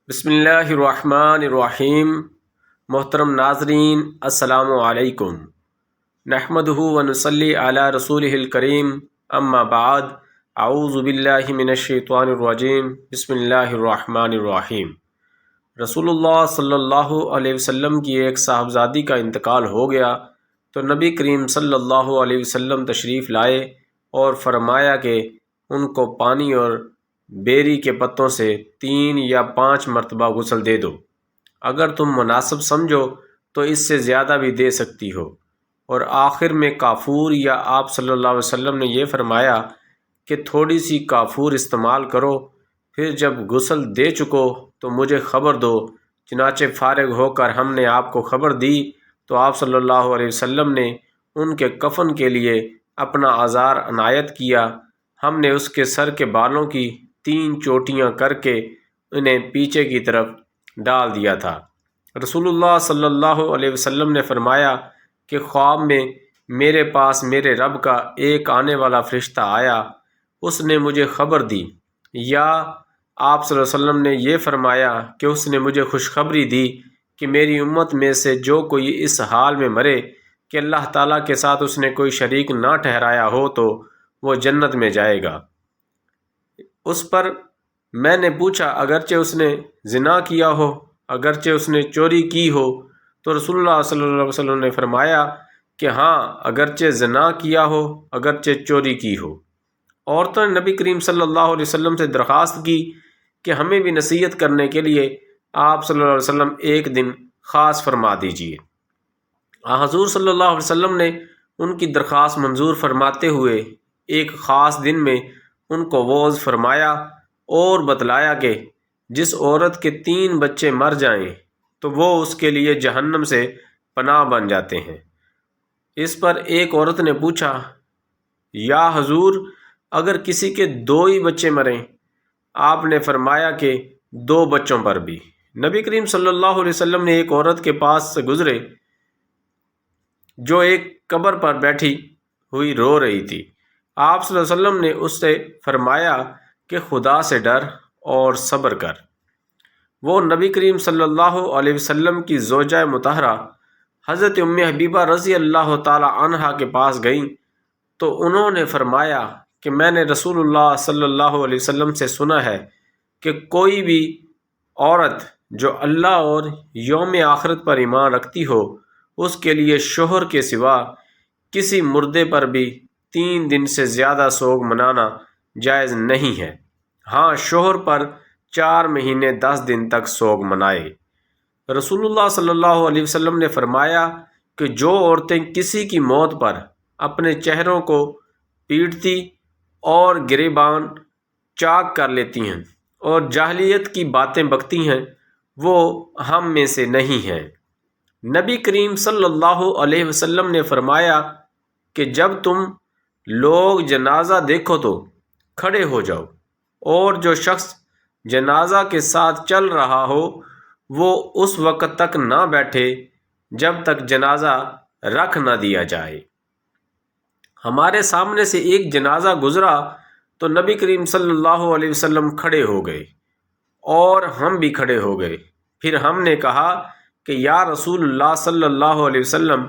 بسم اللہ الرحمن الرحیم۔ محترم ناظرین، السلام علیکم۔ نحمدہ ونصلی علی رسولہ الکریم، اما بعد، اعوذ باللہ من الشیطان الرجیم، بسم اللہ الرحمن الرحیم۔ رسول اللہ صلی اللہ علیہ وسلم کی ایک صاحبزادی کا انتقال ہو گیا تو نبی کریم صلی اللہ علیہ وسلم تشریف لائے اور فرمایا کہ ان کو پانی اور بیری کے پتوں سے 3 یا 5 مرتبہ غسل دے دو۔ اگر تم مناسب سمجھو تو اس سے زیادہ بھی دے سکتی ہو۔ اور آخر میں کافور یا آپ صلی اللہ علیہ وسلم نے یہ فرمایا کہ تھوڑی سی کافور استعمال کرو، پھر جب غسل دے چکو تو مجھے خبر دو۔ چنانچہ فارغ ہو کر ہم نے آپ کو خبر دی تو آپ صلی اللہ علیہ وسلم نے ان کے کفن کے لیے اپنا آزار عنایت کیا۔ ہم نے اس کے سر کے بالوں کی 3 چوٹیاں کر کے انہیں پیچھے کی طرف ڈال دیا تھا۔ رسول اللہ صلی اللہ علیہ وسلم نے فرمایا کہ خواب میں میرے پاس میرے رب کا ایک آنے والا فرشتہ آیا، اس نے مجھے خبر دی، یا آپ صلی اللہ علیہ وسلم نے یہ فرمایا کہ اس نے مجھے خوشخبری دی کہ میری امت میں سے جو کوئی اس حال میں مرے کہ اللہ تعالیٰ کے ساتھ اس نے کوئی شریک نہ ٹھہرایا ہو تو وہ جنت میں جائے گا۔ اس پر میں نے پوچھا اگرچہ اس نے زنا کیا ہو، اگرچہ اس نے چوری کی ہو؟ تو رسول اللہ صلی اللہ علیہ وسلم نے فرمایا کہ ہاں، اگرچہ زنا کیا ہو، اگرچہ چوری کی ہو۔ عورتوں نے نبی کریم صلی اللہ علیہ وسلم سے درخواست کی کہ ہمیں بھی نصیحت کرنے کے لیے آپ صلی اللہ علیہ وسلم ایک دن خاص فرما دیجیے۔ حضور صلی اللہ علیہ وسلم نے ان کی درخواست منظور فرماتے ہوئے ایک خاص دن میں ان کو وعظ فرمایا اور بتلایا کہ جس عورت کے 3 بچے مر جائیں تو وہ اس کے لیے جہنم سے پناہ بن جاتے ہیں۔ اس پر ایک عورت نے پوچھا، یا حضور، اگر کسی کے 2 ہی بچے مریں؟ آپ نے فرمایا کہ 2 بچوں پر بھی۔ نبی کریم صلی اللہ علیہ وسلم نے ایک عورت کے پاس سے گزرے جو ایک قبر پر بیٹھی ہوئی رو رہی تھی۔ آپ صلی اللہ علیہ وسلم نے اس سے فرمایا کہ خدا سے ڈر اور صبر کر۔ وہ نبی کریم صلی اللہ علیہ وسلم کی زوجہ مطہرہ حضرت ام حبیبہ رضی اللہ تعالی عنہا کے پاس گئیں تو انہوں نے فرمایا کہ میں نے رسول اللہ صلی اللہ علیہ وسلم سے سنا ہے کہ کوئی بھی عورت جو اللہ اور یوم آخرت پر ایمان رکھتی ہو، اس کے لیے شوہر کے سوا کسی مردے پر بھی 3 دن سے زیادہ سوگ منانا جائز نہیں ہے۔ ہاں، شوہر پر 4 مہینے 10 دن تک سوگ منائے۔ رسول اللہ صلی اللہ علیہ وسلم نے فرمایا کہ جو عورتیں کسی کی موت پر اپنے چہروں کو پیٹتی اور گریبان چاک کر لیتی ہیں اور جاہلیت کی باتیں بکتی ہیں، وہ ہم میں سے نہیں ہیں۔ نبی کریم صلی اللہ علیہ وسلم نے فرمایا کہ جب تم لوگ جنازہ دیکھو تو کھڑے ہو جاؤ، اور جو شخص جنازہ کے ساتھ چل رہا ہو وہ اس وقت تک نہ بیٹھے جب تک جنازہ رکھ نہ دیا جائے۔ ہمارے سامنے سے ایک جنازہ گزرا تو نبی کریم صلی اللہ علیہ وسلم کھڑے ہو گئے اور ہم بھی کھڑے ہو گئے۔ پھر ہم نے کہا کہ یا رسول اللہ صلی اللہ علیہ وسلم،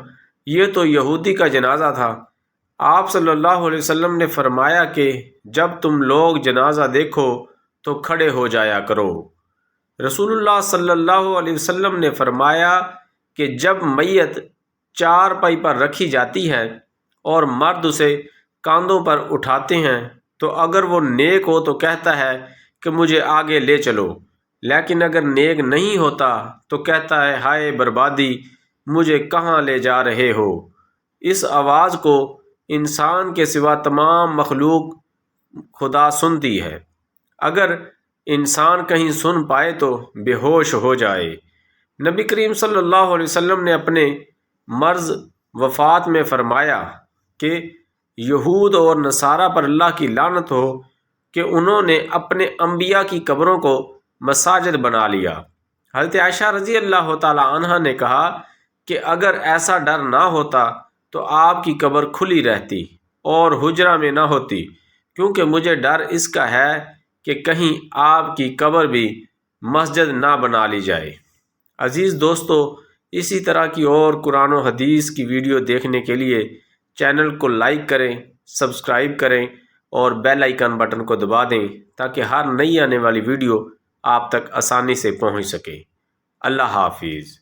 یہ تو یہودی کا جنازہ تھا۔ آپ صلی اللہ علیہ وسلم نے فرمایا کہ جب تم لوگ جنازہ دیکھو تو کھڑے ہو جایا کرو۔ رسول اللہ صلی اللہ علیہ وسلم نے فرمایا کہ جب میت 4 پائی پر رکھی جاتی ہے اور مرد اسے کاندھوں پر اٹھاتے ہیں تو اگر وہ نیک ہو تو کہتا ہے کہ مجھے آگے لے چلو، لیکن اگر نیک نہیں ہوتا تو کہتا ہے ہائے بربادی، مجھے کہاں لے جا رہے ہو۔ اس آواز کو انسان کے سوا تمام مخلوق خدا سنتی ہے۔ اگر انسان کہیں سن پائے تو بے ہوش ہو جائے۔ نبی کریم صلی اللہ علیہ وسلم نے اپنے مرض وفات میں فرمایا کہ یہود اور نصارہ پر اللہ کی لعنت ہو کہ انہوں نے اپنے انبیاء کی قبروں کو مساجد بنا لیا۔ حضرت عائشہ رضی اللہ تعالی عنہا نے کہا کہ اگر ایسا ڈر نہ ہوتا تو آپ کی قبر کھلی رہتی اور حجرہ میں نہ ہوتی، کیونکہ مجھے ڈر اس کا ہے کہ کہیں آپ کی قبر بھی مسجد نہ بنا لی جائے۔ عزیز دوستو، اسی طرح کی اور قرآن و حدیث کی ویڈیو دیکھنے کے لیے چینل کو لائک کریں، سبسکرائب کریں اور بیل آئیکن بٹن کو دبا دیں تاکہ ہر نئی آنے والی ویڈیو آپ تک آسانی سے پہنچ سکے۔ اللہ حافظ۔